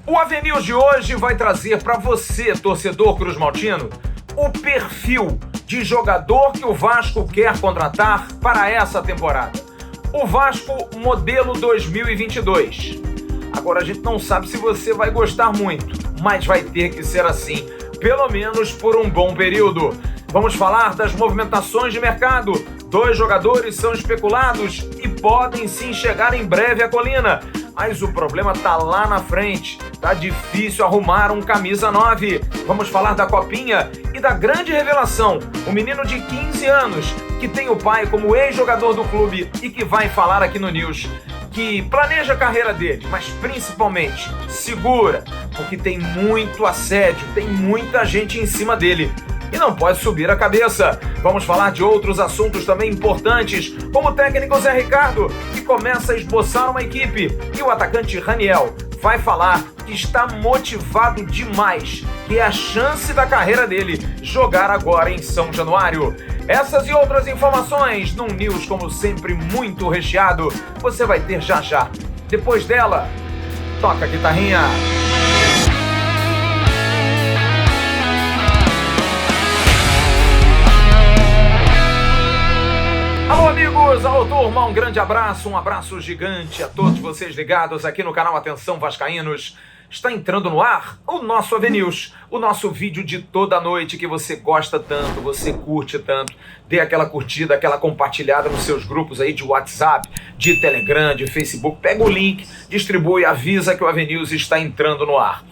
O Avenil de hoje vai trazer para você, torcedor cruzmaltino, o perfil de jogador que o Vasco quer contratar para essa temporada. O Vasco modelo 2022. Agora a gente não sabe se você vai gostar muito, mas vai ter que ser assim, pelo menos por um bom período. Vamos falar das movimentações de mercado. 2 jogadores são especulados e podem sim chegar em breve à Colina. Mas o problema tá lá na frente. Tá difícil arrumar um camisa 9. Vamos falar da Copinha e da grande revelação. O menino de 15 anos, que tem o pai como ex-jogador do clube e que vai falar aqui no News, que planeja a carreira dele, mas principalmente segura, porque tem muito assédio, tem muita gente em cima dele. E não pode subir a cabeça. Vamos falar de outros assuntos também importantes, como o técnico Zé Ricardo, que começa a esboçar uma equipe, e o atacante Raniel vai falar que está motivado demais, que é a chance da carreira dele jogar agora em São Januário. Essas e outras informações num News, como sempre, muito recheado, você vai ter já já. Depois dela, toca a guitarrinha. Alô amigos, alô turma, um grande abraço, um abraço gigante a todos vocês ligados aqui no canal Atenção Vascaínos. Está entrando no ar o nosso Avenews, o nosso vídeo de toda noite que você gosta tanto, você curte tanto. Dê aquela curtida, aquela compartilhada nos seus grupos aí de WhatsApp, de Telegram, de Facebook. Pega o link, distribui, avisa que o Avenews está entrando no ar.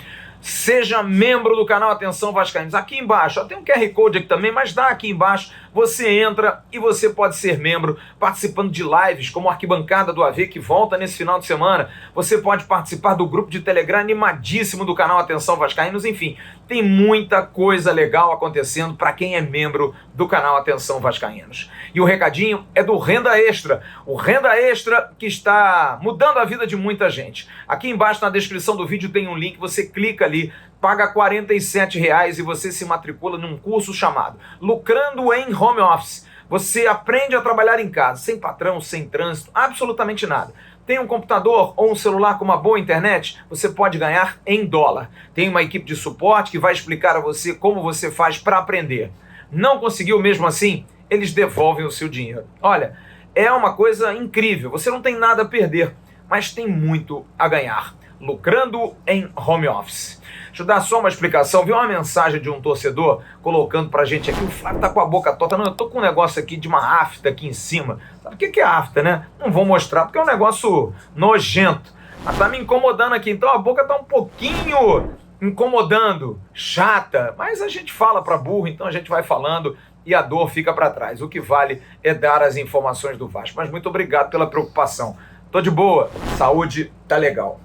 Seja membro do canal Atenção Vascaínos. Aqui embaixo, ó, tem um QR Code aqui também, mas dá aqui embaixo, você entra e você pode ser membro, participando de lives, como a Arquibancada do AV, que volta nesse final de semana. Você pode participar do grupo de Telegram animadíssimo do canal Atenção Vascaínos. Enfim, tem muita coisa legal acontecendo para quem é membro do canal Atenção Vascaínos. E o recadinho é do Renda Extra. O Renda Extra que está mudando a vida de muita gente. Aqui embaixo na descrição do vídeo tem um link, você clica ali, paga R$ 47,00 e você se matricula num curso chamado Lucrando em Home Office. Você aprende a trabalhar em casa, sem patrão, sem trânsito, absolutamente nada. Tem um computador ou um celular com uma boa internet? Você pode ganhar em dólar. Tem uma equipe de suporte que vai explicar a você como você faz para aprender. Não conseguiu mesmo assim? Eles devolvem o seu dinheiro. Olha, é uma coisa incrível. Você não tem nada a perder, mas tem muito a ganhar. Lucrando em Home Office. Deixa eu dar só uma explicação. Vi uma mensagem de um torcedor colocando pra gente aqui: o Flávio tá com a boca torta. Não, eu tô com um negócio aqui de uma afta aqui em cima. Sabe o que é afta, né? Não vou mostrar porque é um negócio nojento, mas tá me incomodando aqui. Então a boca tá um pouquinho incomodando, chata, mas a gente fala pra burro, então a gente vai falando e a dor fica pra trás. O que vale é dar as informações do Vasco. Mas muito obrigado pela preocupação. Tô de boa, saúde tá legal.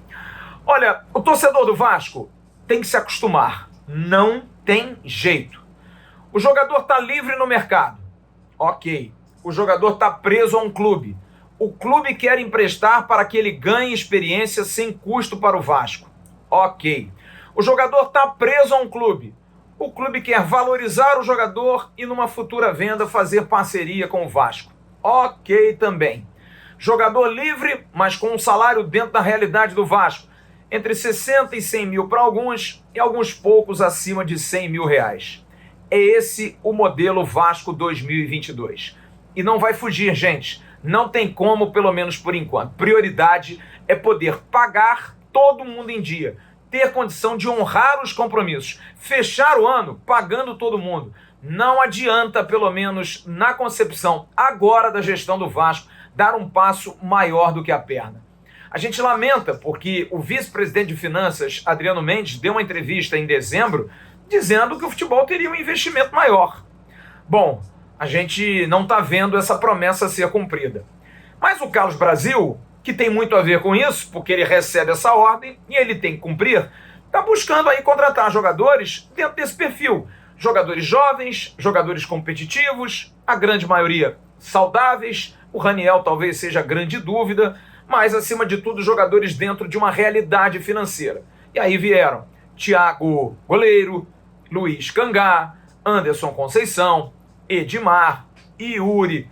Olha, o torcedor do Vasco tem que se acostumar. Não tem jeito. O jogador tá livre no mercado. Ok. O jogador tá preso a um clube. O clube quer emprestar para que ele ganhe experiência sem custo para o Vasco. Ok. O jogador tá preso a um clube. O clube quer valorizar o jogador e numa futura venda fazer parceria com o Vasco. Ok também. Jogador livre, mas com um salário dentro da realidade do Vasco. Entre 60 e 100 mil para alguns e alguns poucos acima de 100 mil reais. É esse o modelo Vasco 2022. E não vai fugir, gente. Não tem como, pelo menos por enquanto. Prioridade é poder pagar todo mundo em dia. Ter condição de honrar os compromissos. Fechar o ano pagando todo mundo. Não adianta, pelo menos na concepção agora da gestão do Vasco, dar um passo maior do que a perna. A gente lamenta porque o vice-presidente de finanças, Adriano Mendes, deu uma entrevista em dezembro dizendo que o futebol teria um investimento maior. Bom, a gente não está vendo essa promessa ser cumprida. Mas o Carlos Brasil, que tem muito a ver com isso, porque ele recebe essa ordem e ele tem que cumprir, está buscando aí contratar jogadores dentro desse perfil. Jogadores jovens, jogadores competitivos, a grande maioria saudáveis. O Raniel talvez seja a grande dúvida, mas, acima de tudo, jogadores dentro de uma realidade financeira. E aí vieram Thiago Goleiro, Luiz Cangá, Anderson Conceição, Edmar, Yuri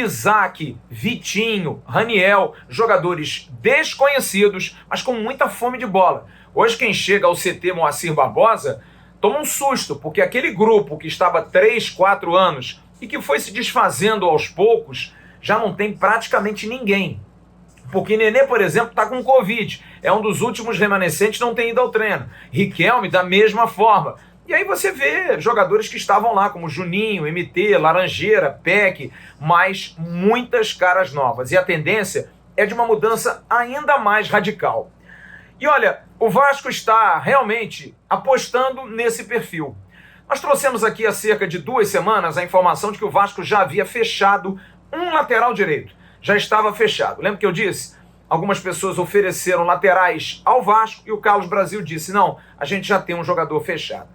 Isaac, Vitinho, Raniel, jogadores desconhecidos, mas com muita fome de bola. Hoje quem chega ao CT Moacir Barbosa toma um susto, porque aquele grupo que estava 3, 4 anos e que foi se desfazendo aos poucos, já não tem praticamente ninguém. Porque Nenê, por exemplo, está com Covid. É um dos últimos remanescentes, não tem ido ao treino. Riquelme, da mesma forma. E aí você vê jogadores que estavam lá, como Juninho, MT, Laranjeira, Peck, mas muitas caras novas. E a tendência é de uma mudança ainda mais radical. E olha, o Vasco está realmente apostando nesse perfil. Nós trouxemos aqui há cerca de 2 semanas a informação de que o Vasco já havia fechado um lateral direito. Já estava fechado. Lembra que eu disse? Algumas pessoas ofereceram laterais ao Vasco e o Carlos Brasil disse, não, a gente já tem um jogador fechado.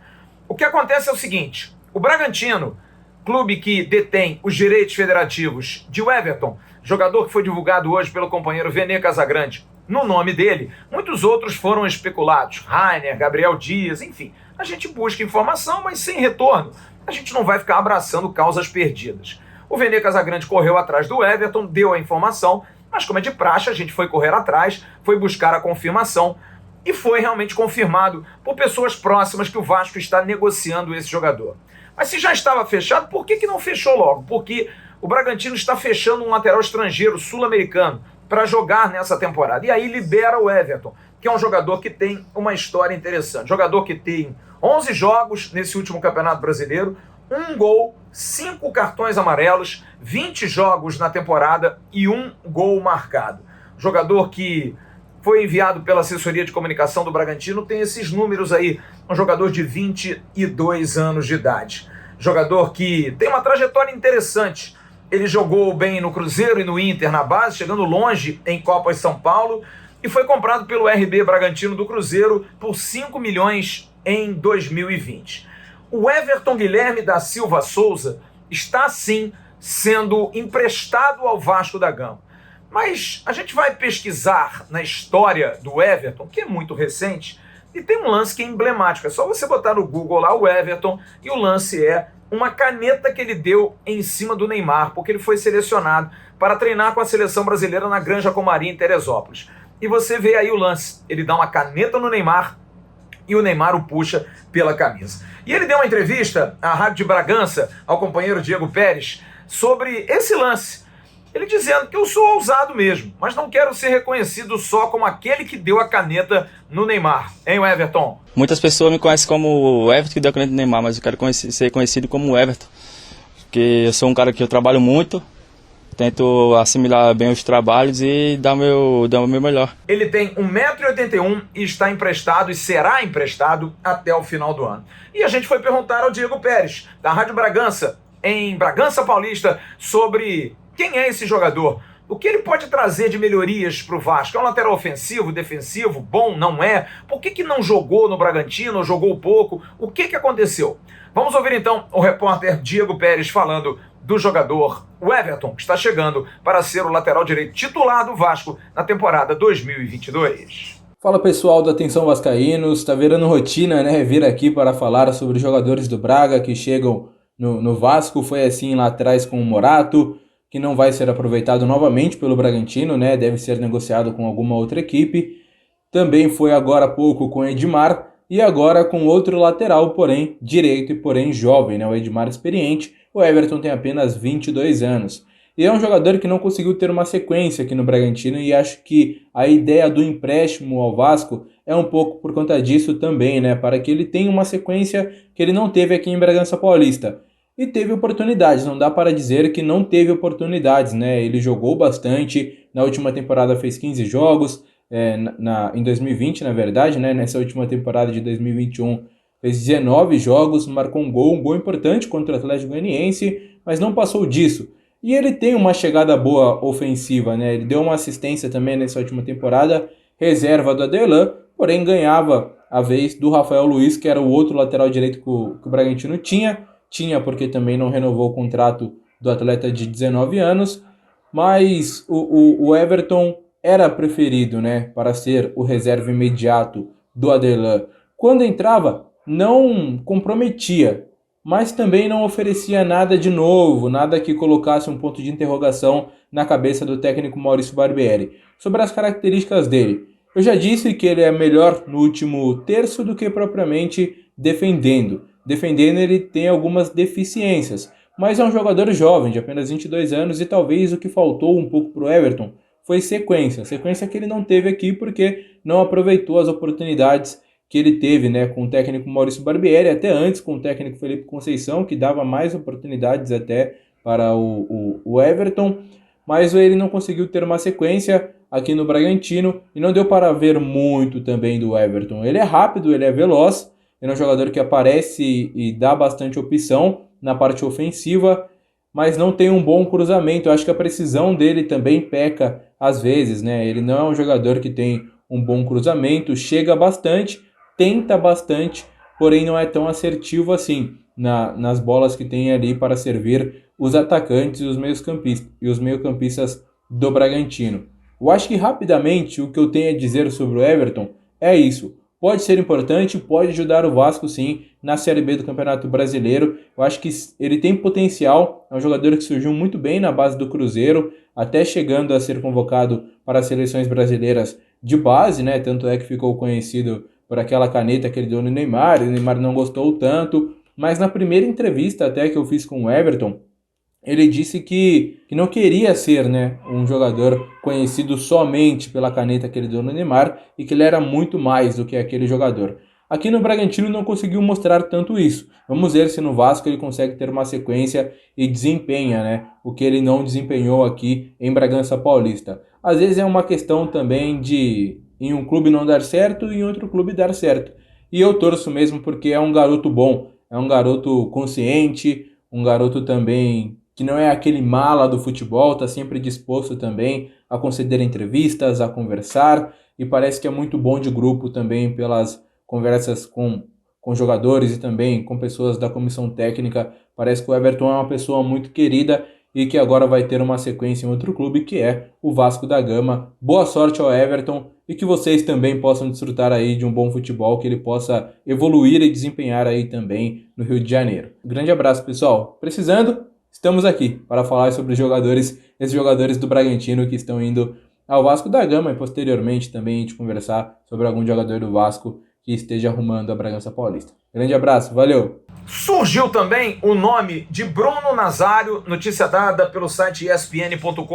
O que acontece é o seguinte, o Bragantino, clube que detém os direitos federativos de Everton, jogador que foi divulgado hoje pelo companheiro Vene Casagrande, no nome dele, muitos outros foram especulados, Rainer, Gabriel Dias, enfim. A gente busca informação, mas sem retorno. A gente não vai ficar abraçando causas perdidas. O Vene Casagrande correu atrás do Everton, deu a informação, mas como é de praxe, a gente foi correr atrás, foi buscar a confirmação e foi realmente confirmado por pessoas próximas que o Vasco está negociando esse jogador. Mas se já estava fechado, por que não fechou logo? Porque o Bragantino está fechando um lateral estrangeiro sul-americano para jogar nessa temporada. E aí libera o Everton, que é um jogador que tem uma história interessante. Jogador que tem 11 jogos nesse último Campeonato Brasileiro, 1 gol, 5 cartões amarelos, 20 jogos na temporada e 1 gol marcado. Jogador que foi enviado pela assessoria de comunicação do Bragantino, tem esses números aí, um jogador de 22 anos de idade. Jogador que tem uma trajetória interessante. Ele jogou bem no Cruzeiro e no Inter na base, chegando longe em Copas São Paulo, e foi comprado pelo RB Bragantino do Cruzeiro por 5 milhões em 2020. O Everton Guilherme da Silva Souza está sim sendo emprestado ao Vasco da Gama. Mas a gente vai pesquisar na história do Everton, que é muito recente, e tem um lance que é emblemático. É só você botar no Google lá o Everton, e o lance é uma caneta que ele deu em cima do Neymar, porque ele foi selecionado para treinar com a seleção brasileira na Granja Comari, em Teresópolis. E você vê aí o lance, ele dá uma caneta no Neymar e o Neymar o puxa pela camisa. E ele deu uma entrevista à Rádio de Bragança, ao companheiro Diego Pérez, sobre esse lance. Ele dizendo que eu sou ousado mesmo, mas não quero ser reconhecido só como aquele que deu a caneta no Neymar. Hein, Everton? Muitas pessoas me conhecem como o Everton que deu a caneta no Neymar, mas eu quero ser conhecido como o Everton. Porque eu sou um cara que eu trabalho muito, tento assimilar bem os trabalhos e dar o meu melhor. Ele tem 1,81 m e está emprestado e será emprestado até o final do ano. E a gente foi perguntar ao Diego Pérez, da Rádio Bragança, em Bragança Paulista, sobre quem é esse jogador, o que ele pode trazer de melhorias para o Vasco. É um lateral ofensivo, defensivo, bom, não é? Por que não jogou no Bragantino, ou jogou pouco? O que aconteceu? Vamos ouvir então o repórter Diego Pérez falando do jogador Everton, que está chegando para ser o lateral direito titular do Vasco na temporada 2022. Fala pessoal do Atenção Vascaínos, está virando rotina, né, vir aqui para falar sobre os jogadores do Braga que chegam no Vasco. Foi assim lá atrás com o Morato, que não vai ser aproveitado novamente pelo Bragantino, né, deve ser negociado com alguma outra equipe. Também foi agora há pouco com o Edmar, e agora com outro lateral, porém direito e porém jovem, né, o Edmar experiente. O Everton tem apenas 22 anos. E é um jogador que não conseguiu ter uma sequência aqui no Bragantino, e acho que a ideia do empréstimo ao Vasco é um pouco por conta disso também, né? Para que ele tenha uma sequência que ele não teve aqui em Bragança Paulista. E teve oportunidades, não dá para dizer que não teve oportunidades, né? Ele jogou bastante, na última temporada fez 15 jogos, em 2020, na verdade, né? Nessa última temporada de 2021 fez 19 jogos, marcou um gol importante contra o Atlético Goianiense, mas não passou disso. E ele tem uma chegada boa ofensiva, né? Ele deu uma assistência também nessa última temporada, reserva do Aderlan, porém ganhava a vez do Rafael Luiz, que era o outro lateral direito que o Bragantino tinha porque também não renovou o contrato do atleta de 19 anos, mas o Everton era preferido, né, para ser o reserva imediato do Aderlan. Quando entrava, não comprometia, mas também não oferecia nada de novo, nada que colocasse um ponto de interrogação na cabeça do técnico Maurício Barbieri. Sobre as características dele, eu já disse que ele é melhor no último terço do que propriamente defendendo. Defendendo ele tem algumas deficiências, mas é um jogador jovem, de apenas 22 anos, e talvez o que faltou um pouco para o Everton foi sequência. Sequência que ele não teve aqui porque não aproveitou as oportunidades que ele teve, né, com o técnico Maurício Barbieri, até antes com o técnico Felipe Conceição, que dava mais oportunidades até para o Everton, mas ele não conseguiu ter uma sequência aqui no Bragantino e não deu para ver muito também do Everton. Ele é rápido, ele é veloz, ele é um jogador que aparece e dá bastante opção na parte ofensiva, mas não tem um bom cruzamento. Eu acho que a precisão dele também peca às vezes, né? Ele não é um jogador que tem um bom cruzamento, chega bastante, tenta bastante, porém não é tão assertivo assim nas bolas que tem ali para servir os atacantes e os meio-campistas do Bragantino. Eu acho que rapidamente o que eu tenho a dizer sobre o Everton é isso. Pode ser importante, pode ajudar o Vasco sim na Série B do Campeonato Brasileiro. Eu acho que ele tem potencial, é um jogador que surgiu muito bem na base do Cruzeiro, até chegando a ser convocado para as seleções brasileiras de base, né? Tanto é que ficou conhecido por aquela caneta que ele deu no Neymar, e o Neymar não gostou tanto. Mas na primeira entrevista até que eu fiz com o Everton, ele disse que não queria ser, né, um jogador conhecido somente pela caneta que ele deu no Neymar e que ele era muito mais do que aquele jogador. Aqui no Bragantino não conseguiu mostrar tanto isso. Vamos ver se no Vasco ele consegue ter uma sequência e desempenha, né, o que ele não desempenhou aqui em Bragança Paulista. Às vezes é uma questão também de em um clube não dar certo e em outro clube dar certo. E eu torço mesmo porque é um garoto bom, é um garoto consciente, um garoto também que não é aquele mala do futebol, está sempre disposto também a conceder entrevistas, a conversar, e parece que é muito bom de grupo também pelas conversas com jogadores e também com pessoas da comissão técnica. Parece que o Everton é uma pessoa muito querida e que agora vai ter uma sequência em outro clube, que é o Vasco da Gama. Boa sorte ao Everton e que vocês também possam desfrutar aí de um bom futebol, que ele possa evoluir e desempenhar aí também no Rio de Janeiro. Grande abraço, pessoal. Precisando, estamos aqui para falar sobre esses jogadores do Bragantino que estão indo ao Vasco da Gama e posteriormente também a gente conversar sobre algum jogador do Vasco que esteja arrumando a Bragança Paulista. Grande abraço, valeu! Surgiu também o nome de Bruno Nazário, notícia dada pelo site espn.com.br,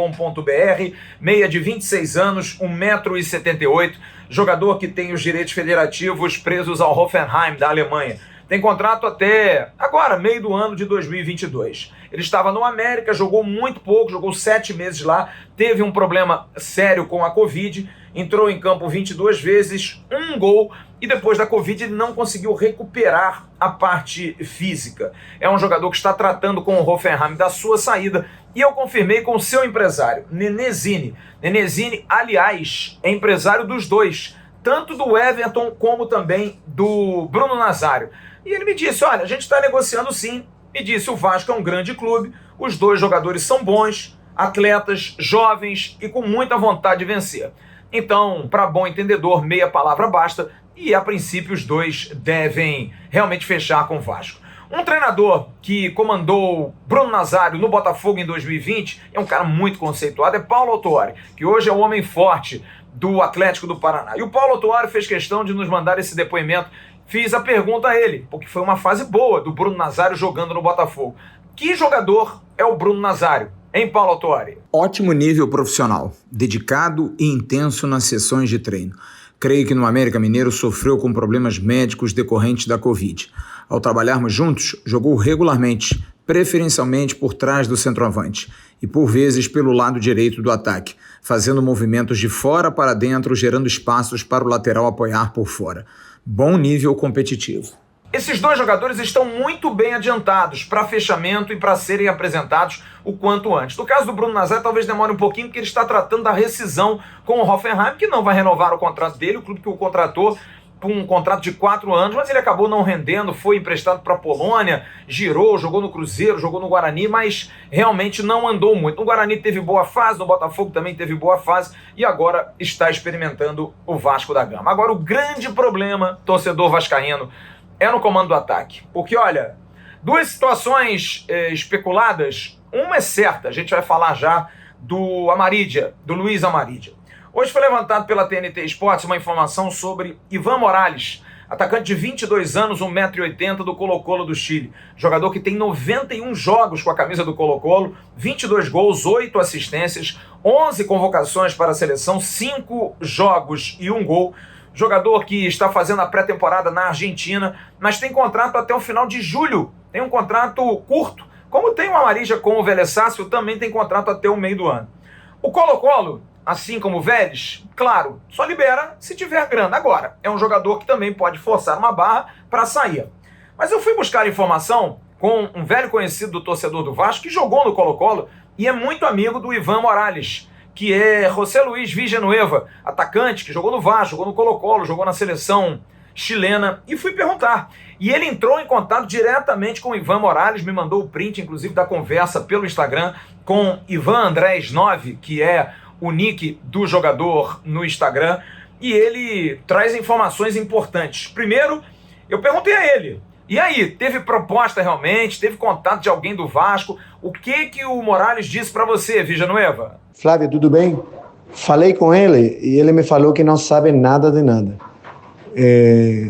meia de 26 anos, 1,78 m, jogador que tem os direitos federativos presos ao Hoffenheim da Alemanha. Tem contrato até agora, meio do ano de 2022. Ele estava no América, jogou muito pouco, jogou 7 meses lá, teve um problema sério com a Covid, entrou em campo 22 vezes, 1 gol, e depois da Covid ele não conseguiu recuperar a parte física. É um jogador que está tratando com o Hoffenheim da sua saída, e eu confirmei com o seu empresário, Nenê Zini. Nenê Zini, aliás, é empresário dos dois, tanto do Everton como também do Bruno Nazário. E ele me disse, olha, a gente está negociando sim. Me disse, o Vasco é um grande clube, os dois jogadores são bons, atletas, jovens e com muita vontade de vencer. Então, para bom entendedor, meia palavra basta, e a princípio os dois devem realmente fechar com o Vasco. Um treinador que comandou Bruno Nazário no Botafogo em 2020, é um cara muito conceituado, é Paulo Autuori, que hoje é o homem forte do Atlético do Paraná. E o Paulo Autuori fez questão de nos mandar esse depoimento. Fiz a pergunta a ele, porque foi uma fase boa do Bruno Nazário jogando no Botafogo. Que jogador é o Bruno Nazário, hein, Paulo Autuori? Ótimo nível profissional, dedicado e intenso nas sessões de treino. Creio que no América Mineiro sofreu com problemas médicos decorrentes da Covid. Ao trabalharmos juntos, jogou regularmente, preferencialmente por trás do centroavante e por vezes pelo lado direito do ataque, fazendo movimentos de fora para dentro, gerando espaços para o lateral apoiar por fora. Bom nível competitivo. Esses dois jogadores estão muito bem adiantados para fechamento e para serem apresentados o quanto antes. No caso do Bruno Nazário, talvez demore um pouquinho, porque ele está tratando da rescisão com o Hoffenheim, que não vai renovar o contrato dele, o clube que o contratou por um contrato de 4 anos, mas ele acabou não rendendo, foi emprestado para a Polônia, girou, jogou no Cruzeiro, jogou no Guarani, mas realmente não andou muito. No Guarani teve boa fase, no Botafogo também teve boa fase, e agora está experimentando o Vasco da Gama. Agora o grande problema, torcedor vascaíno, é no comando do ataque. Porque, olha, Duas situações especuladas, uma é certa, a gente vai falar já do Amarídia, do Luiz Amarídia. Hoje foi levantado pela TNT Esportes uma informação sobre Ivan Morales, atacante de 22 anos, 1,80 m do Colo-Colo do Chile. Jogador que tem 91 jogos com a camisa do Colo-Colo, 22 gols, 8 assistências, 11 convocações para a seleção, 5 jogos e 1 gol. Jogador que está fazendo a pré-temporada na Argentina, mas tem contrato até o final de julho. Tem um contrato curto. Como tem o Amarídia com o Vélez Sársfield, também tem contrato até o meio do ano. O Colo-Colo, assim como o Vélez, claro, só libera se tiver grana. Agora, é um jogador que também pode forçar uma barra para sair. Mas eu fui buscar informação com um velho conhecido do torcedor do Vasco, que jogou no Colo-Colo e é muito amigo do Ivan Morales, que é José Luiz Villanueva, atacante que jogou no Vasco, jogou no Colo-Colo, jogou na seleção chilena, e fui perguntar. E ele entrou em contato diretamente com o Ivan Morales, me mandou o print, inclusive, da conversa pelo Instagram com Ivan Andrés 9, que é o nick do jogador no Instagram, e ele traz informações importantes. Primeiro, eu perguntei a ele, e aí, teve proposta realmente? Teve contato de alguém do Vasco? O que o Morales disse para você, Villanueva? Flávio, tudo bem? Falei com ele e ele me falou que não sabe nada de nada.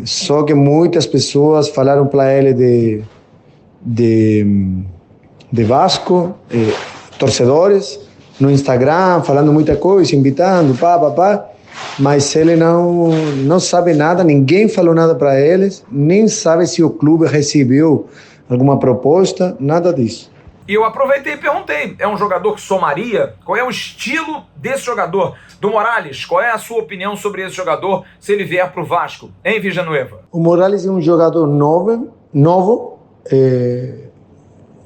Só que muitas pessoas falaram para ele de Vasco, torcedores, no Instagram, falando muita coisa, invitando, pá, mas ele não sabe nada, ninguém falou nada para eles, nem sabe se o clube recebeu alguma proposta, nada disso. E eu aproveitei e perguntei, é um jogador que somaria? Qual é o estilo desse jogador? Do Morales, qual é a sua opinião sobre esse jogador se ele vier para o Vasco, hein, Villanueva? O Morales é um jogador novo,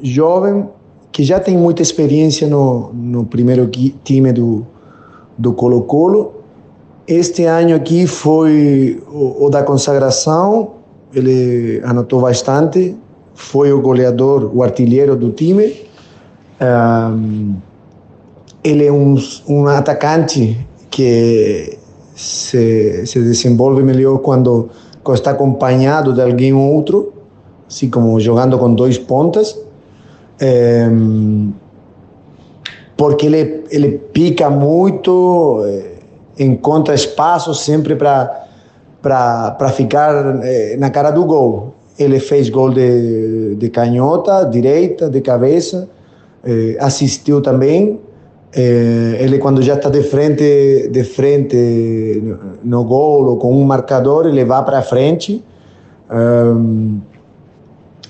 jovem, que já tem muita experiência no primeiro time do Colo-Colo. Este ano aqui foi o da consagração, ele anotou bastante, foi o goleador, o artilheiro do time. Ele é um atacante que se desenvolve melhor quando está acompanhado de alguém outro, assim como jogando com 2 pontas, porque ele pica muito, encontra espaço sempre para ficar na cara do gol. Ele fez gol de canhota, direita, de cabeça, assistiu também. Ele, quando já está de frente no gol ou com um marcador, ele vai para frente.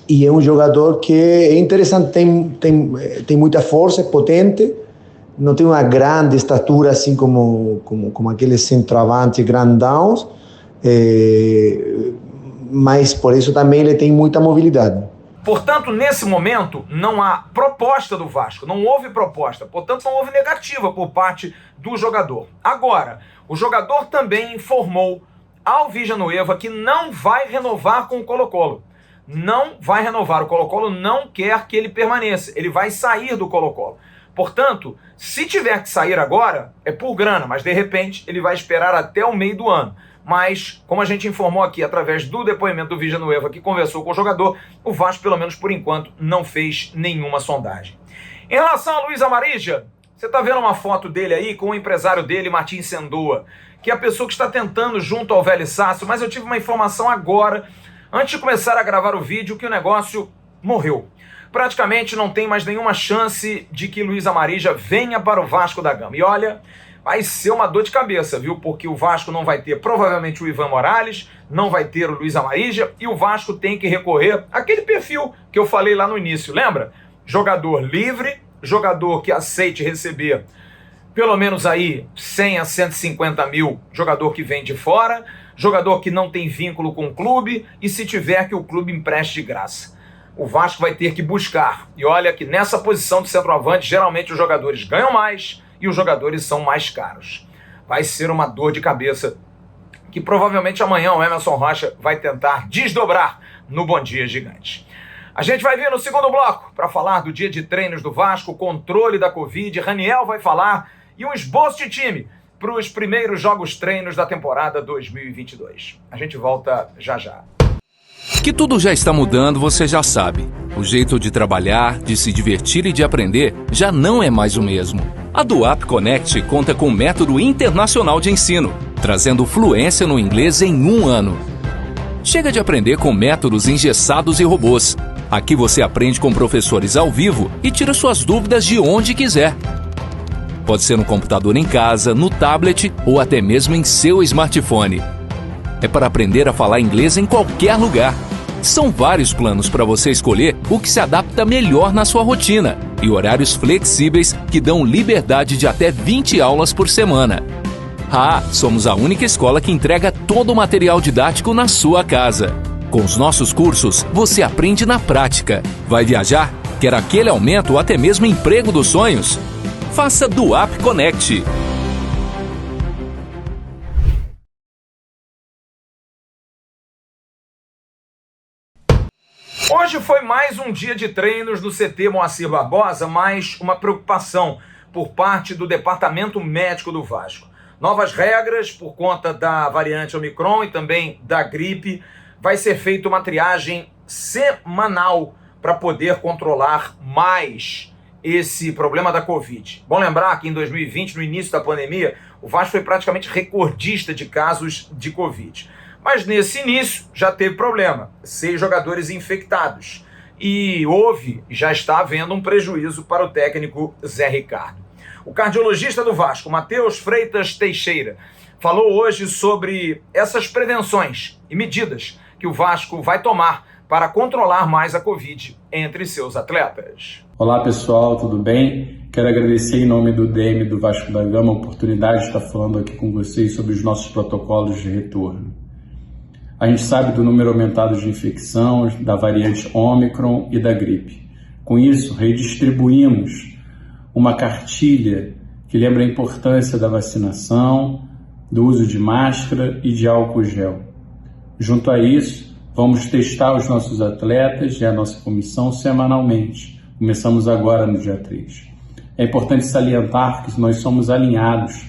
E é um jogador que é interessante, tem muita força, é potente, não tem uma grande estatura assim como aqueles centroavantes grandões, mas por isso também ele tem muita mobilidade. Portanto, nesse momento, não há proposta do Vasco, não houve proposta, portanto não houve negativa por parte do jogador. Agora, o jogador também informou ao Villanueva que não vai renovar com o Colo-Colo. Não vai renovar, o Colo-Colo não quer que ele permaneça, ele vai sair do Colo-Colo. Portanto, se tiver que sair agora, é por grana, mas de repente ele vai esperar até o meio do ano. Mas, como a gente informou aqui através do depoimento do Villanueva, que conversou com o jogador, o Vasco, pelo menos por enquanto, não fez nenhuma sondagem. Em relação a Luiz Amarídia, você está vendo uma foto dele aí com o empresário dele, Martin Sendoa, que é a pessoa que está tentando junto ao Vélez Sársfield, mas eu tive uma informação agora, antes de começar a gravar o vídeo, que o negócio morreu. Praticamente não tem mais nenhuma chance de que Luiz Amarídia venha para o Vasco da Gama. E olha, vai ser uma dor de cabeça, viu? Porque o Vasco não vai ter provavelmente o Ivan Morales, não vai ter o Luiz Amarídia, e o Vasco tem que recorrer àquele perfil que eu falei lá no início, lembra? Jogador livre, jogador que aceite receber pelo menos aí 100 a 150 mil, jogador que vem de fora, jogador que não tem vínculo com o clube, e se tiver que o clube empreste de graça. O Vasco vai ter que buscar. E olha que nessa posição de centroavante, geralmente os jogadores ganham mais e os jogadores são mais caros. Vai ser uma dor de cabeça que provavelmente amanhã o Emerson Rocha vai tentar desdobrar no Bom Dia Gigante. A gente vai vir no segundo bloco para falar do dia de treinos do Vasco, controle da Covid, Raniel vai falar e um esboço de time para os primeiros jogos treinos da temporada 2022. A gente volta já já. Que tudo já está mudando, você já sabe. O jeito de trabalhar, de se divertir e de aprender já não é mais o mesmo. A Duap Connect conta com um método internacional de ensino, trazendo fluência no inglês em 1 ano. Chega de aprender com métodos engessados e robôs. Aqui você aprende com professores ao vivo e tira suas dúvidas de onde quiser. Pode ser no computador em casa, no tablet ou até mesmo em seu smartphone. É para aprender a falar inglês em qualquer lugar. São vários planos para você escolher o que se adapta melhor na sua rotina e horários flexíveis que dão liberdade de até 20 aulas por semana. Somos a única escola que entrega todo o material didático na sua casa. Com os nossos cursos, você aprende na prática. Vai viajar? Quer aquele aumento ou até mesmo emprego dos sonhos? Faça Duap Connect. Hoje foi mais um dia de treinos no CT Moacir Barbosa, mas uma preocupação por parte do Departamento Médico do Vasco. Novas regras por conta da variante Omicron e também da gripe. Vai ser feita uma triagem semanal para poder controlar mais esse problema da Covid. Bom lembrar que em 2020, no início da pandemia, o Vasco foi praticamente recordista de casos de Covid. Mas nesse início já teve problema, 6 jogadores infectados. E já está havendo um prejuízo para o técnico Zé Ricardo. O cardiologista do Vasco, Matheus Freitas Teixeira, falou hoje sobre essas prevenções e medidas que o Vasco vai tomar para controlar mais a Covid entre seus atletas. Olá pessoal, tudo bem? Quero agradecer em nome do DM do Vasco da Gama a oportunidade de estar falando aqui com vocês sobre os nossos protocolos de retorno. A gente sabe do número aumentado de infecção, da variante Ômicron e da gripe. Com isso, redistribuímos uma cartilha que lembra a importância da vacinação, do uso de máscara e de álcool gel. Junto a isso, vamos testar os nossos atletas e a nossa comissão semanalmente. Começamos agora no dia 3. É importante salientar que nós somos alinhados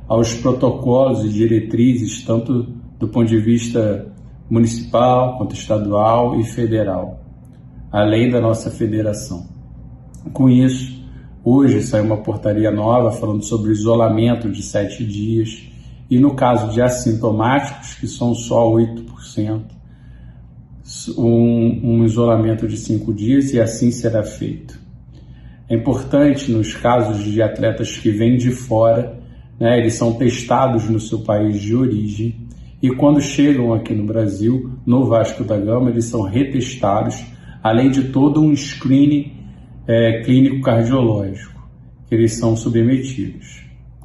aos protocolos e diretrizes, tanto do ponto de vista municipal, quanto estadual e federal, além da nossa federação. Com isso, hoje saiu uma portaria nova falando sobre o isolamento de 7 dias e no caso de assintomáticos, que são só 8%, um isolamento de 5 dias e assim será feito. É importante nos casos de atletas que vêm de fora, eles são testados no seu país de origem e quando chegam aqui no Brasil, no Vasco da Gama, eles são retestados, além de todo um screening clínico cardiológico que eles são submetidos.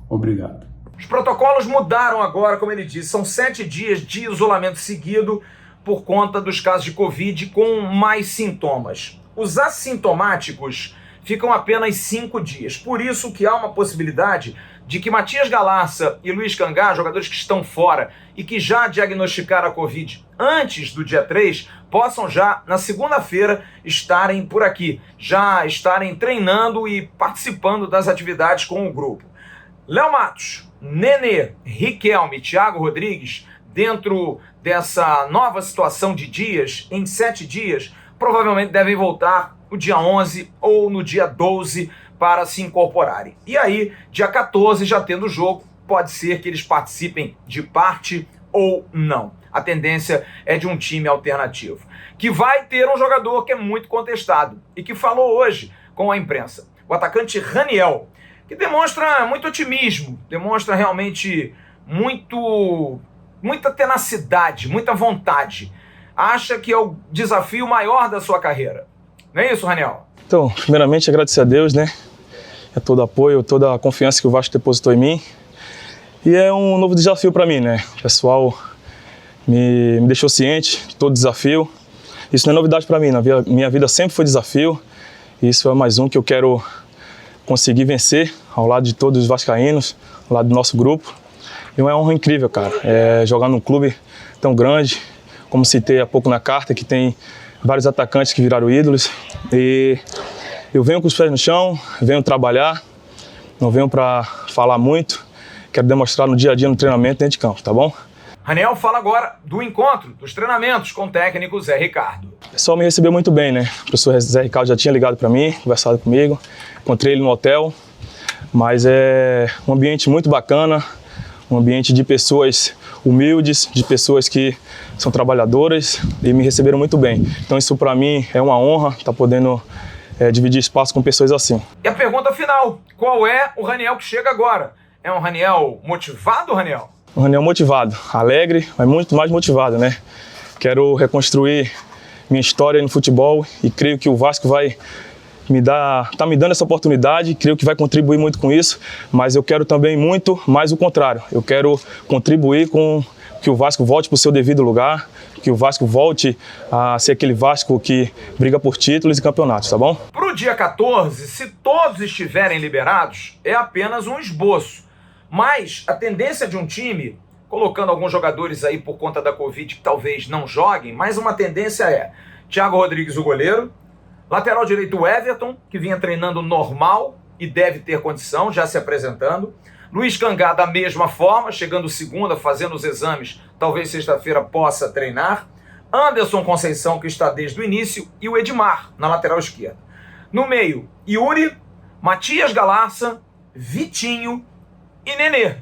Obrigado. Os protocolos mudaram agora, como ele disse, são 7 dias de isolamento seguido por conta dos casos de Covid com mais sintomas. Os assintomáticos ficam apenas 5 dias. Por isso que há uma possibilidade de que Matias Galarça e Luiz Cangá, jogadores que estão fora e que já diagnosticaram a Covid antes do dia 3, possam já, na segunda-feira, estarem por aqui, já estarem treinando e participando das atividades com o grupo. Léo Matos, Nenê, Riquelme, Thiago Rodrigues, dentro dessa nova situação de dias, em 7 dias, provavelmente devem voltar no dia 11 ou no dia 12 para se incorporarem. E aí, dia 14, já tendo o jogo, pode ser que eles participem de parte ou não. A tendência é de um time alternativo, que vai ter um jogador que é muito contestado e que falou hoje com a imprensa, o atacante Raniel, que demonstra muito otimismo, demonstra realmente muita tenacidade, muita vontade. Acha que é o desafio maior da sua carreira. Não é isso, Raniel? Então, primeiramente, agradecer a Deus, É todo o apoio, toda a confiança que o Vasco depositou em mim. E é um novo desafio para mim, O pessoal me deixou ciente de todo desafio. Isso não é novidade para mim, minha vida sempre foi desafio. E isso é mais um que eu quero conseguir vencer ao lado de todos os vascaínos, ao lado do nosso grupo. E é uma honra incrível, cara. Jogar num clube tão grande, como citei há pouco na carta, que tem vários atacantes que viraram ídolos. E eu venho com os pés no chão, venho trabalhar, não venho para falar muito. Quero demonstrar no dia a dia, no treinamento, dentro de campo, tá bom? Raniel fala agora do encontro, dos treinamentos com o técnico Zé Ricardo. O pessoal me recebeu muito bem, né? O professor Zé Ricardo já tinha ligado para mim, conversado comigo, encontrei ele no hotel, mas é um ambiente muito bacana, um ambiente de pessoas humildes, de pessoas que são trabalhadoras e me receberam muito bem. Então isso para mim é uma honra estar podendo dividir espaço com pessoas assim. E a pergunta final, qual é o Raniel que chega agora? É um Raniel motivado, Raniel? Um Raniel motivado, alegre, mas muito mais motivado, né? Quero reconstruir minha história no futebol e creio que o Vasco vai tá me dando essa oportunidade, creio que vai contribuir muito com isso, mas eu quero também muito mais o contrário. Eu quero contribuir com que o Vasco volte para o seu devido lugar, que o Vasco volte a ser aquele Vasco que briga por títulos e campeonatos, tá bom? Pro dia 14, se todos estiverem liberados, é apenas um esboço. Mas a tendência de um time, colocando alguns jogadores aí por conta da Covid que talvez não joguem, mas uma tendência é Thiago Rodrigues, o goleiro, lateral direito o Everton, que vinha treinando normal e deve ter condição, já se apresentando. Luiz Cangá da mesma forma, chegando segunda, fazendo os exames, talvez sexta-feira possa treinar. Anderson Conceição, que está desde o início, e o Edmar, na lateral esquerda. No meio, Yuri, Matias Galarça, Vitinho e Nenê.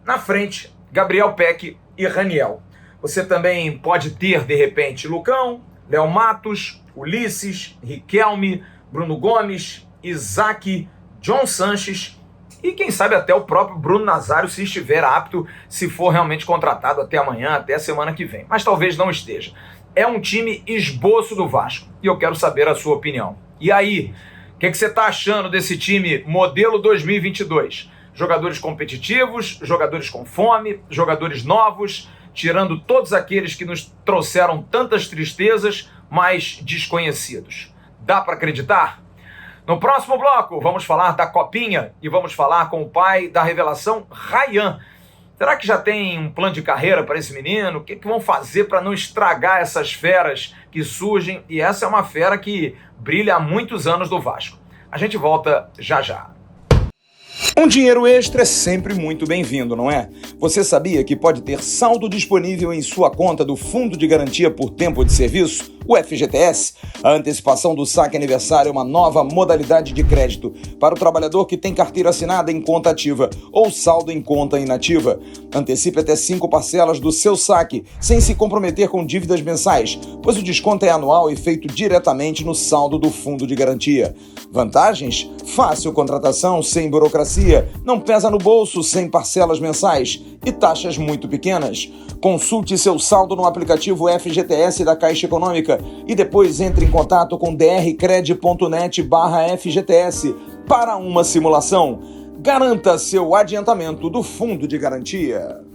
Na frente, Gabriel Peck e Raniel. Você também pode ter, de repente, Lucão, Léo Matos, Ulisses, Riquelme, Bruno Gomes, Isaac, John Sanches e quem sabe até o próprio Bruno Nazário, se estiver apto, se for realmente contratado até amanhã, até a semana que vem. Mas talvez não esteja. É um time esboço do Vasco e eu quero saber a sua opinião. E aí, o que você está achando desse time modelo 2022? Jogadores competitivos, jogadores com fome, jogadores novos, tirando todos aqueles que nos trouxeram tantas tristezas, mas desconhecidos. Dá para acreditar? No próximo bloco, vamos falar da Copinha e vamos falar com o pai da revelação, Ryan. Será que já tem um plano de carreira para esse menino? O que vão fazer para não estragar essas feras que surgem? E essa é uma fera que brilha há muitos anos do Vasco. A gente volta já já. Um dinheiro extra é sempre muito bem-vindo, não é? Você sabia que pode ter saldo disponível em sua conta do Fundo de Garantia por Tempo de Serviço, o FGTS? A antecipação do saque aniversário é uma nova modalidade de crédito para o trabalhador que tem carteira assinada em conta ativa ou saldo em conta inativa. Antecipe até 5 parcelas do seu saque, sem se comprometer com dívidas mensais, pois o desconto é anual e feito diretamente no saldo do Fundo de Garantia. Vantagens? Fácil contratação, sem burocracia, não pesa no bolso, sem parcelas mensais e taxas muito pequenas. Consulte seu saldo no aplicativo FGTS da Caixa Econômica e depois entre em contato com drcred.net/FGTS para uma simulação. Garanta seu adiantamento do Fundo de Garantia.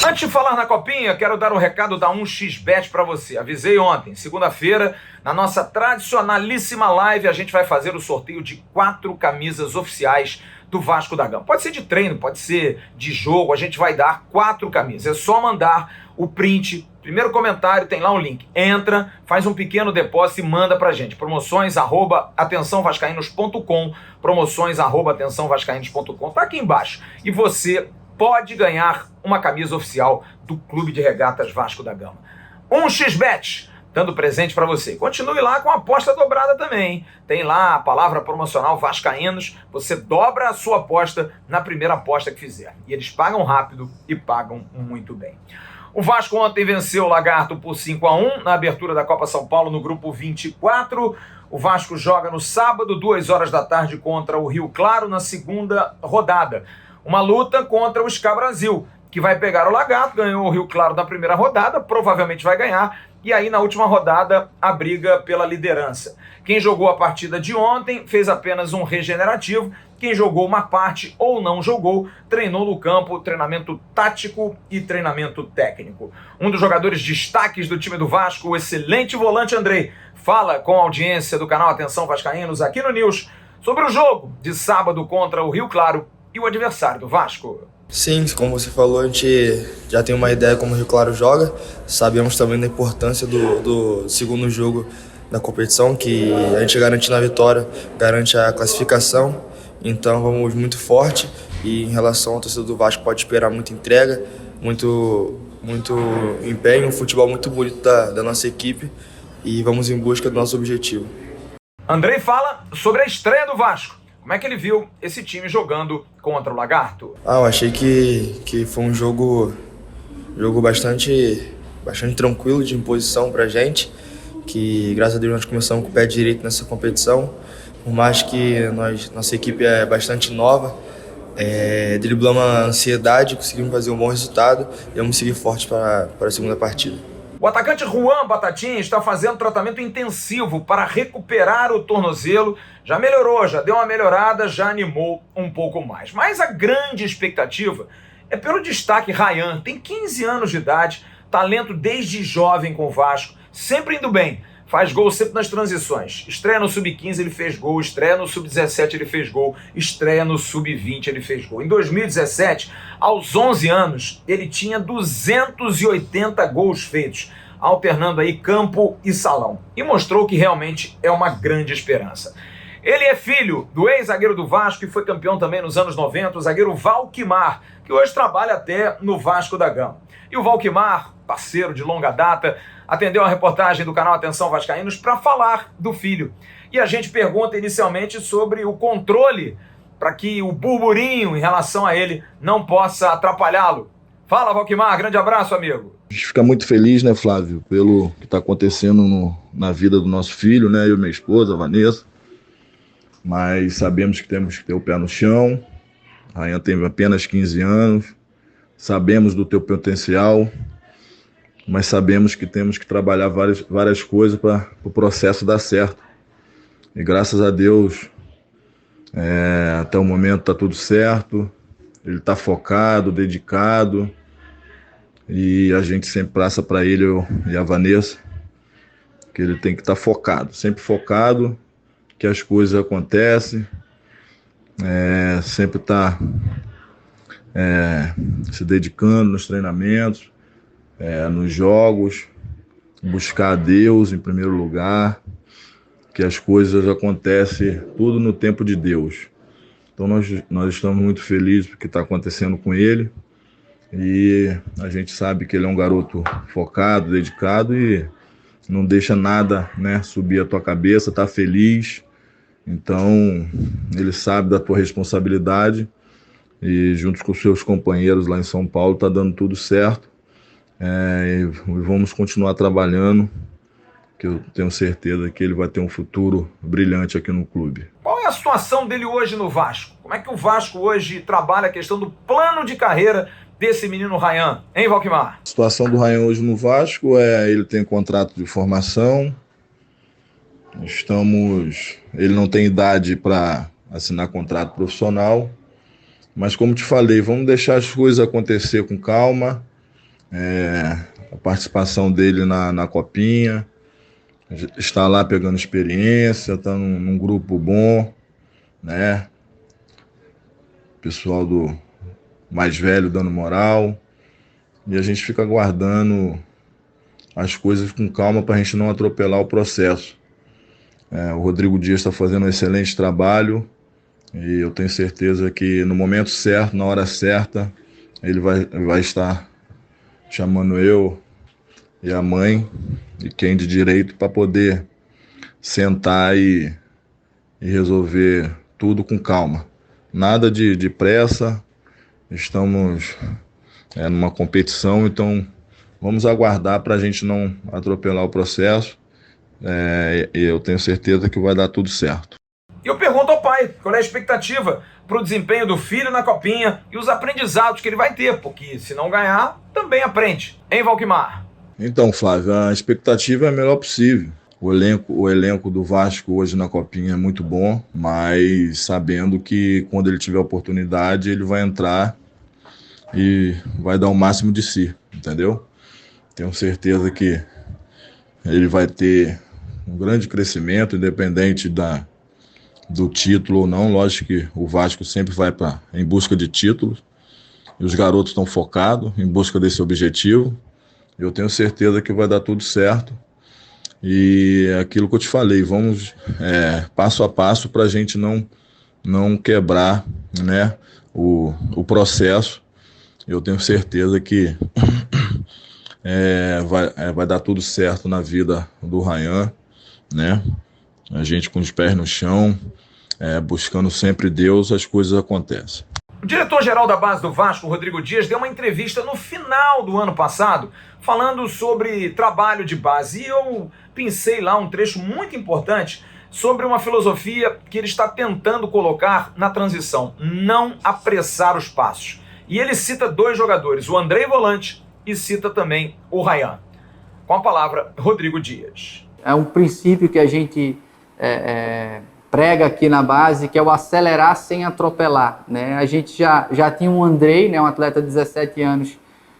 Antes de falar na Copinha, quero dar um recado da 1xBet para você. Avisei ontem, segunda-feira, na nossa tradicionalíssima live, a gente vai fazer o sorteio de 4 camisas oficiais do Vasco da Gama. Pode ser de treino, pode ser de jogo, a gente vai dar 4 camisas. É só mandar o print, primeiro comentário, tem lá um link. Entra, faz um pequeno depósito e manda pra gente. Promoções@atençãovascaínos.com, promoções@atençãovascaínos.com. Tá aqui embaixo. E você pode ganhar uma camisa oficial do Clube de Regatas Vasco da Gama. 1xBet, dando presente para você. Continue lá com a aposta dobrada também, hein? Tem lá a palavra promocional Vascaínos, você dobra a sua aposta na primeira aposta que fizer. E eles pagam rápido e pagam muito bem. O Vasco ontem venceu o Lagarto por 5-1 na abertura da Copa São Paulo no grupo 24. O Vasco joga no sábado, 2 horas da tarde, contra o Rio Claro na segunda rodada. Uma luta contra o SCA Brasil, que vai pegar o Lagarto, ganhou o Rio Claro na primeira rodada, provavelmente vai ganhar, e aí na última rodada a briga pela liderança. Quem jogou a partida de ontem fez apenas um regenerativo, quem jogou uma parte ou não jogou, treinou no campo, treinamento tático e treinamento técnico. Um dos jogadores destaques do time do Vasco, o excelente volante Andrei, fala com a audiência do canal Atenção Vascaínos aqui no News sobre o jogo de sábado contra o Rio Claro e o adversário do Vasco. Sim, como você falou, a gente já tem uma ideia como o Rio Claro joga. Sabemos também da importância do segundo jogo da competição, que a gente garantindo a vitória, garante a classificação. então vamos muito forte, e em relação ao torcedor do Vasco pode esperar muita entrega, muito empenho, um futebol muito bonito da nossa equipe, e vamos em busca do nosso objetivo. Andrei fala sobre a estreia do Vasco. Como é que ele viu esse time jogando contra o Lagarto? Eu achei que foi um jogo bastante tranquilo, de imposição pra gente, que graças a Deus nós começamos com o pé direito nessa competição, por mais que nossa equipe é bastante nova, driblamos a ansiedade, conseguimos fazer um bom resultado e vamos seguir forte para a segunda partida. O atacante Juan Batatinha está fazendo tratamento intensivo para recuperar o tornozelo. Já melhorou, já deu uma melhorada, já animou um pouco mais. Mas a grande expectativa é pelo destaque Ryan. Tem 15 anos de idade, talento desde jovem com o Vasco, sempre indo bem. Faz gol sempre nas transições. Estreia no Sub-15, ele fez gol. Estreia no Sub-17, ele fez gol. Estreia no Sub-20, ele fez gol. Em 2017, aos 11 anos, ele tinha 280 gols feitos, alternando aí campo e salão. E mostrou que realmente é uma grande esperança. Ele é filho do ex-zagueiro do Vasco, que foi campeão também nos anos 90, o zagueiro Valquimar, que hoje trabalha até no Vasco da Gama. E o Valquimar, parceiro de longa data, atendeu a reportagem do canal Atenção Vascaínos para falar do filho. E a gente pergunta inicialmente sobre o controle para que o burburinho em relação a ele não possa atrapalhá-lo. Fala, Valquimar, grande abraço, amigo. A gente fica muito feliz, né, Flávio, pelo que está acontecendo na vida do nosso filho, né, eu e minha esposa, a Vanessa. Mas sabemos que temos que ter o pé no chão. A Ryan tem apenas 15 anos. Sabemos do teu potencial, mas sabemos que temos que trabalhar várias coisas para o processo dar certo. E graças a Deus, até o momento está tudo certo. Ele está focado, dedicado, e a gente sempre passa para ele, eu e a Vanessa, que ele tem que estar focado, sempre focado, que as coisas acontecem, sempre está se dedicando nos treinamentos, nos jogos, buscar a Deus em primeiro lugar, que as coisas acontecem tudo no tempo de Deus. Então nós estamos muito felizes porque está acontecendo com ele, e a gente sabe que ele é um garoto focado, dedicado, e não deixa nada, né, subir a tua cabeça, tá feliz. Então ele sabe da tua responsabilidade, e junto com os seus companheiros lá em São Paulo tá dando tudo certo, e vamos continuar trabalhando, que eu tenho certeza que ele vai ter um futuro brilhante aqui no clube. Qual é a situação dele hoje no Vasco? Como é que o Vasco hoje trabalha a questão do plano de carreira desse menino Ryan, hein, Valquimar? A situação do Ryan hoje no Vasco ele tem contrato de formação, ele não tem idade para assinar contrato profissional, mas como te falei, vamos deixar as coisas acontecer com calma, a participação dele na Copinha, está lá pegando experiência, está num grupo bom, né? Pessoal do mais velho dando moral, e a gente fica aguardando as coisas com calma para a gente não atropelar o processo. O Rodrigo Dias está fazendo um excelente trabalho, e eu tenho certeza que no momento certo, na hora certa, ele vai estar chamando eu e a mãe e quem de direito para poder sentar e resolver tudo com calma. Nada de pressa, estamos numa competição, então vamos aguardar para a gente não atropelar o processo, e eu tenho certeza que vai dar tudo certo. E eu pergunto ao pai, qual é a expectativa para o desempenho do filho na Copinha e os aprendizados que ele vai ter, porque se não ganhar, também aprende. Hein, Valquimar? Então, Flávio, a expectativa é a melhor possível. O elenco do Vasco hoje na Copinha é muito bom, mas sabendo que quando ele tiver oportunidade, ele vai entrar e vai dar o máximo de si, entendeu? Tenho certeza que ele vai ter um grande crescimento, independente do título ou não. Lógico que o Vasco sempre vai em busca de títulos, e os garotos estão focados em busca desse objetivo. Eu tenho certeza que vai dar tudo certo, e é aquilo que eu te falei, vamos passo a passo para a gente não não quebrar, né, o processo. Eu tenho certeza que vai dar tudo certo na vida do Ryan, né? A gente com os pés no chão, buscando sempre Deus, as coisas acontecem. O diretor-geral da base do Vasco, Rodrigo Dias, deu uma entrevista no final do ano passado falando sobre trabalho de base. E eu pincei lá um trecho muito importante sobre uma filosofia que ele está tentando colocar na transição: não apressar os passos. E ele cita 2 jogadores, o Andrei Volante e cita também o Ryan. Com a palavra, Rodrigo Dias. É um princípio que a gente prega aqui na base, que é o acelerar sem atropelar, né? A gente já tinha um Andrei, né, um atleta de 17 anos,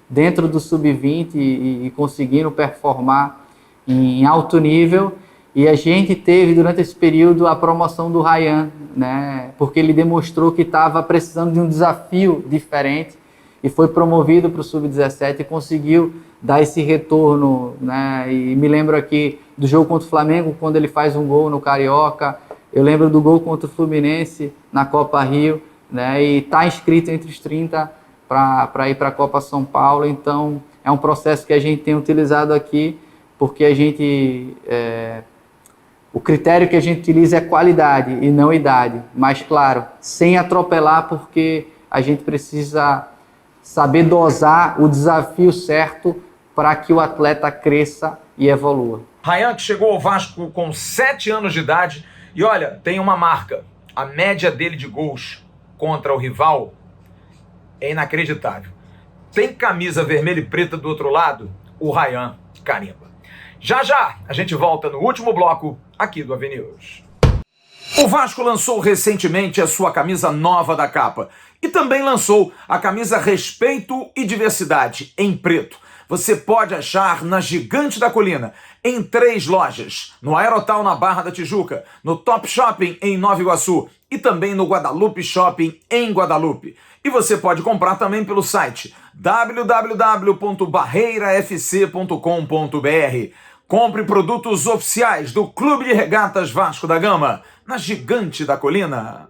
dentro do sub-20 e conseguindo performar em alto nível. E a gente teve, durante esse período, a promoção do Ryan, né, porque ele demonstrou que estava precisando de um desafio diferente e foi promovido para o sub-17 e conseguiu dar esse retorno, né? E me lembro aqui do jogo contra o Flamengo, quando ele faz um gol no Carioca. Eu lembro do gol contra o Fluminense na Copa Rio, né? E está inscrito entre os 30 para ir para a Copa São Paulo. Então, é um processo que a gente tem utilizado aqui, porque a gente... o critério que a gente utiliza é qualidade e não idade. Mas, claro, sem atropelar, porque a gente precisa saber dosar o desafio certo para que o atleta cresça e evolua. Ryan, que chegou ao Vasco com 7 anos de idade, e olha, tem uma marca. A média dele de gols contra o rival é inacreditável. Tem camisa vermelha e preta do outro lado, o Ryan carimba. Já já, a gente volta no último bloco aqui do AVNews. O Vasco lançou recentemente a sua camisa nova da capa e também lançou a camisa Respeito e Diversidade em preto. Você pode achar na Gigante da Colina, em 3 lojas, no Aerotal na Barra da Tijuca, no Top Shopping em Nova Iguaçu e também no Guadalupe Shopping em Guadalupe. E você pode comprar também pelo site www.barreirafc.com.br. Compre produtos oficiais do Clube de Regatas Vasco da Gama, na Gigante da Colina.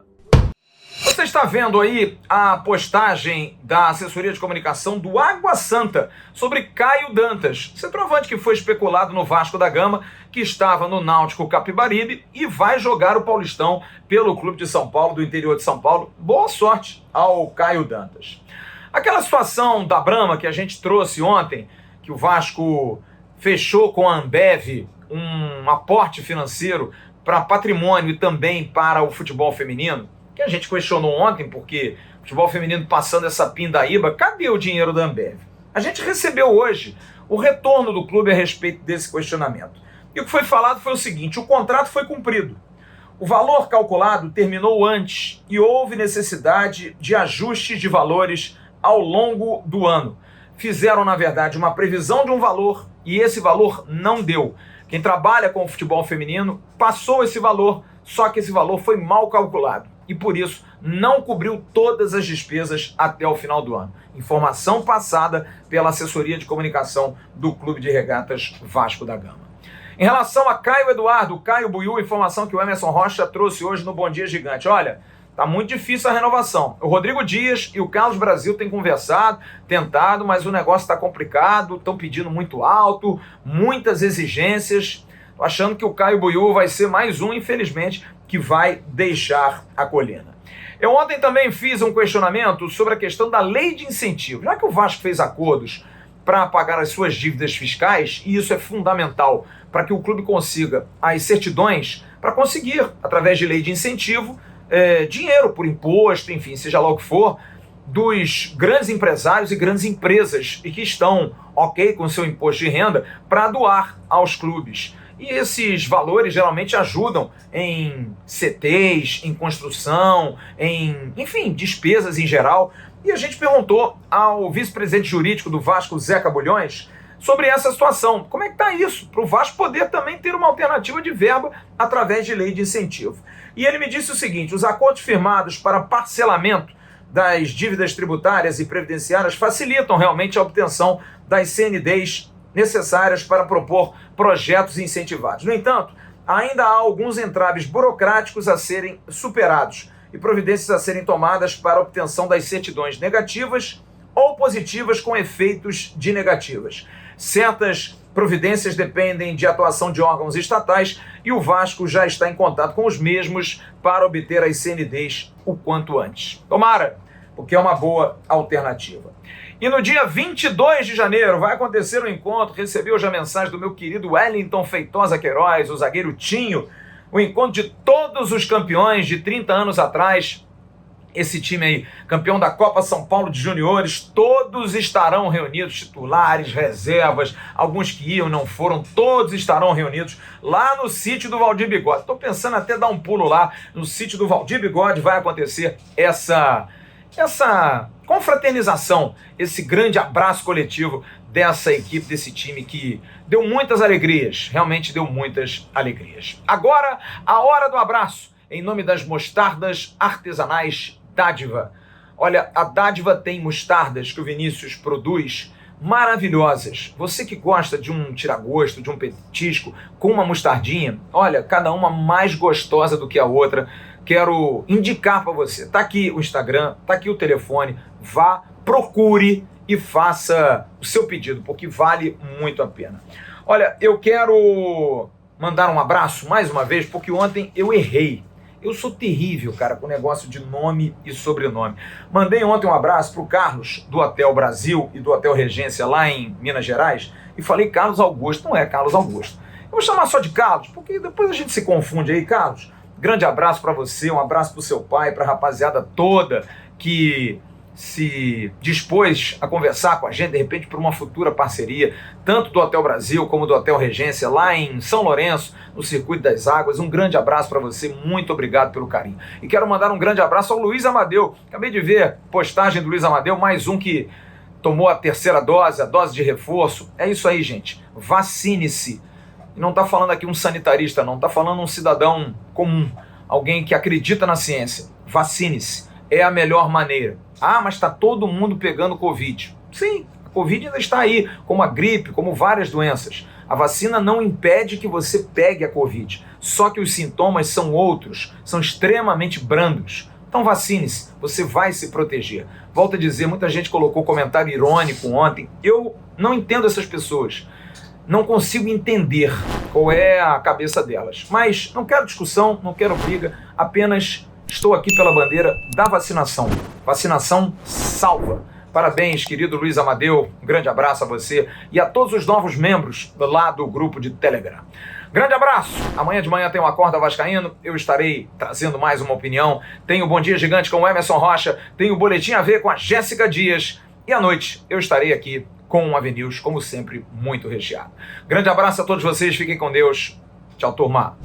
Você está vendo aí a postagem da assessoria de comunicação do Água Santa sobre Caio Dantas, centroavante que foi especulado no Vasco da Gama, que estava no Náutico Capibaribe e vai jogar o Paulistão pelo Clube de São Paulo, do interior de São Paulo. Boa sorte ao Caio Dantas. Aquela situação da Brahma que a gente trouxe ontem, que o Vasco fechou com a Ambev um aporte financeiro para patrimônio e também para o futebol feminino, que a gente questionou ontem, porque o futebol feminino passando essa pindaíba, cadê o dinheiro da Ambev? A gente recebeu hoje o retorno do clube a respeito desse questionamento. E o que foi falado foi o seguinte: o contrato foi cumprido. O valor calculado terminou antes e houve necessidade de ajustes de valores ao longo do ano. Fizeram, na verdade, uma previsão de um valor e esse valor não deu. Quem trabalha com o futebol feminino passou esse valor, só que esse valor foi mal calculado e, por isso, não cobriu todas as despesas até o final do ano. Informação passada pela assessoria de comunicação do Clube de Regatas Vasco da Gama. Em relação a Caio Eduardo, Caio Buiú, informação que o Emerson Rocha trouxe hoje no Bom Dia Gigante. Olha, tá muito difícil a renovação. O Rodrigo Dias e o Carlos Brasil têm conversado, tentado, mas o negócio está complicado, estão pedindo muito alto, muitas exigências. Tô achando que o Caio Buiú vai ser mais um, infelizmente, que vai deixar a Colina. Eu ontem também fiz um questionamento sobre a questão da lei de incentivo. Já que o Vasco fez acordos para pagar as suas dívidas fiscais, e isso é fundamental para que o clube consiga as certidões para conseguir, através de lei de incentivo, dinheiro por imposto, enfim, seja lá o que for, dos grandes empresários e grandes empresas e que estão ok com o seu imposto de renda para doar aos clubes. E esses valores geralmente ajudam em CTs, em construção, enfim, despesas em geral. E a gente perguntou ao vice-presidente jurídico do Vasco, Zeca Bulhões, sobre essa situação. Como é que está isso? Para o Vasco poder também ter uma alternativa de verba através de lei de incentivo. E ele me disse o seguinte: os acordos firmados para parcelamento das dívidas tributárias e previdenciárias facilitam realmente a obtenção das CNDs necessárias para propor projetos incentivados. No entanto, ainda há alguns entraves burocráticos a serem superados. e providências a serem tomadas para a obtenção das certidões negativas ou positivas com efeitos de negativas. Certas providências dependem de atuação de órgãos estatais e o Vasco já está em contato com os mesmos para obter as CNDs o quanto antes. Tomara, porque é uma boa alternativa. E no dia 22 de janeiro vai acontecer um encontro, recebi hoje a mensagem do meu querido Wellington Feitosa Queiroz, o zagueiro Tinho, o encontro de todos os campeões de 30 anos atrás. Esse time aí, campeão da Copa São Paulo de Juniores, todos estarão reunidos, titulares, reservas, alguns que iam, não foram, todos estarão reunidos lá no sítio do Valdir Bigode. Estou pensando até dar um pulo lá no sítio do Valdir Bigode, vai acontecer essa confraternização, esse grande abraço coletivo dessa equipe, desse time que deu muitas alegrias, realmente deu muitas alegrias. Agora, a hora do abraço, em nome das mostardas artesanais Dádiva. Olha, a Dádiva tem mostardas que o Vinícius produz maravilhosas. Você que gosta de um tiragosto, de um petisco com uma mostardinha, olha, cada uma mais gostosa do que a outra. Quero indicar para você. Tá aqui o Instagram, tá aqui o telefone. Vá, procure e faça o seu pedido, porque vale muito a pena. Olha, eu quero mandar um abraço mais uma vez, porque ontem eu errei. Eu sou terrível, cara, com negócio de nome e sobrenome. Mandei ontem um abraço pro Carlos, do Hotel Brasil e do Hotel Regência, lá em Minas Gerais, e falei Carlos Augusto. Não é Carlos Augusto. Eu vou chamar só de Carlos, porque depois a gente se confunde aí, Carlos. Grande abraço para você, um abraço pro seu pai, pra rapaziada toda que se dispôs a conversar com a gente, de repente, por uma futura parceria, tanto do Hotel Brasil como do Hotel Regência, lá em São Lourenço, no Circuito das Águas. Um grande abraço para você, muito obrigado pelo carinho. E quero mandar um grande abraço ao Luiz Amadeu. Acabei de ver postagem do Luiz Amadeu, mais um que tomou a terceira dose, a dose de reforço. É isso aí, gente. Vacine-se. E não está falando aqui um sanitarista, não. Está falando um cidadão comum, alguém que acredita na ciência. Vacine-se. É a melhor maneira. Ah, mas está todo mundo pegando Covid. Sim, a Covid ainda está aí, como a gripe, como várias doenças. A vacina não impede que você pegue a Covid. Só que os sintomas são outros, são extremamente brandos. Então vacine-se, você vai se proteger. Volto a dizer, muita gente colocou comentário irônico ontem. Eu não entendo essas pessoas. Não consigo entender qual é a cabeça delas. Mas não quero discussão, não quero briga, apenas estou aqui pela bandeira da vacinação. Vacinação salva. Parabéns, querido Luiz Amadeu. Um grande abraço a você e a todos os novos membros lá do grupo de Telegram. Grande abraço. Amanhã de manhã tem o Acorda Vascaíno. Eu estarei trazendo mais uma opinião. Tem o Bom Dia Gigante com o Emerson Rocha. Tem o Boletim AV com a Jéssica Dias. E à noite eu estarei aqui com o AV-News, como sempre, muito recheado. Grande abraço a todos vocês. Fiquem com Deus. Tchau, turma.